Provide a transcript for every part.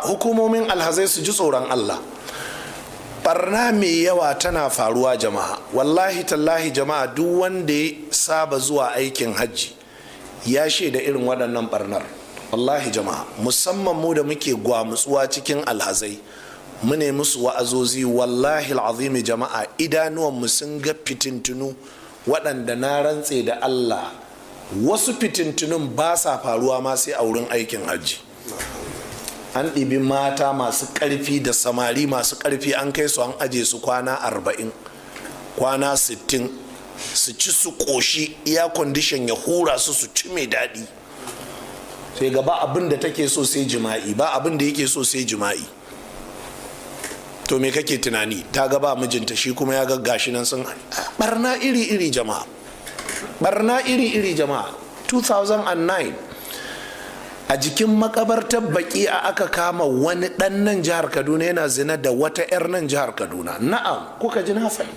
hukumomin alhazai su ji tsoron Allah. Barna mai yawa tana faruwa jama'a, wallahi tallahi jama'a, duk wanda ya saba zuwa aikin hajji ya shaida irin waɗannan barnar. Wallahi jama'a, musamman mu da muke gwamutsuwa cikin alhazai, mu ne musu wa'azozi, wallahi al'azimi jama'a, idanuwanmu sun ga fitintunu waɗanda na rantse da Allah wasu fitintunun ba sa faruwa ma sai a wurin aikin hajji. An ɗibi mata masu ƙarfi da samari masu ƙarfi an kai su an aje su kwana 40 kwana 60 su ci su ƙoshi, iya kwandishin ya hura su su ci mai daɗi, sai ga ba abin da take so sai jima'i, ba abin da yake so sai jima'i. To me kake tunani? Ta ga ba mijinta, shi kuma ya ga gashi nan sun barna iri-iri jama'a, barna iri-iri jama'a. 2009 a jikin makabartar baki a aka kama wani ɗan nan jihar Kaduna yana zina da wata 'yar nan jihar Kaduna. Na'am, kuka ji na faɗi.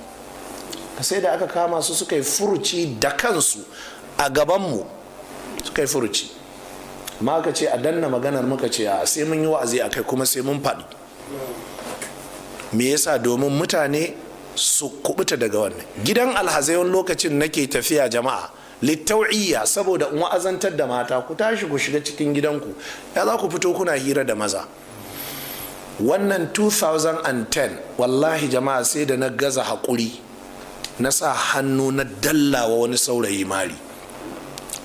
Sai da aka kama su suka yi furuci da kansu a gabanmu, suka yi furuci. Ma aka ce a danna maganar, muka ce a sai mun yi wa'azi a kai kuma sai mun faɗi. Me yasa? Domin mutane su kubuta daga wannan. Gidan alhazai wani lokacin nake tafiya jama'a littau'iyya, saboda in wa'azantar da mata, ku tashi ku shiga cikin gidanku, ya za ku fito kuna hira da maza. Wannan 2010 wallahi jama'a sai da na gaza haƙuri, na sa hannu na dallawa wani saurayi mari.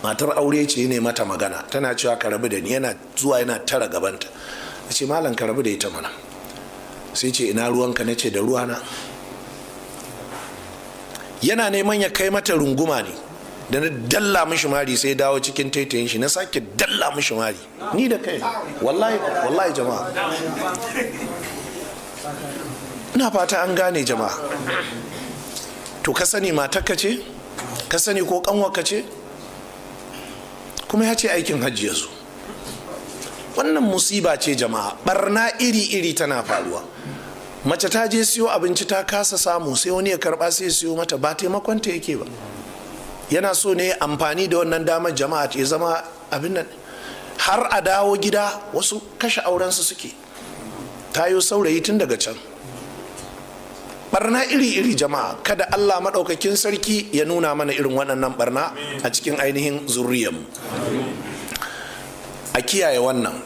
Matar aure ce ne mata magana, tana cewa ka rabu da ni, yana zuwa yana tara gabanta. Na ce malam ka rabu da ita mana. Sai ce ina ruwanka? Na ce da ruwana. Yana neman ya kai mata runguma ne, da na dalla mishi mari sai dawo cikin taitayin shi, na sake dalla mishi mari ni da kai. Wallahi jama'a, ina fata an gane jama'a. To ka sani matarka ce, ka sani ko kanwarka ce, kuma ya ce aikin hajji ya zo. Wannan musiba ce jama'a, barna iri-iri tana faruwa. Mace ta je siyo abinci ta kasa samu, sai wani ya karba sai siyo mata, ba taimakon ta yake ba. Yana so ne amfani da wannan damar jama'a ya zama abin nan, har a dawo gida wasu kashe aurensu suke, tayo saurayi tun daga can. Barna iri-iri jama'a, kada Allah maɗaukakin sarki ya nuna mana irin waɗannan barna a cikin ainihin zurriyarmu. A kiyaye wannan.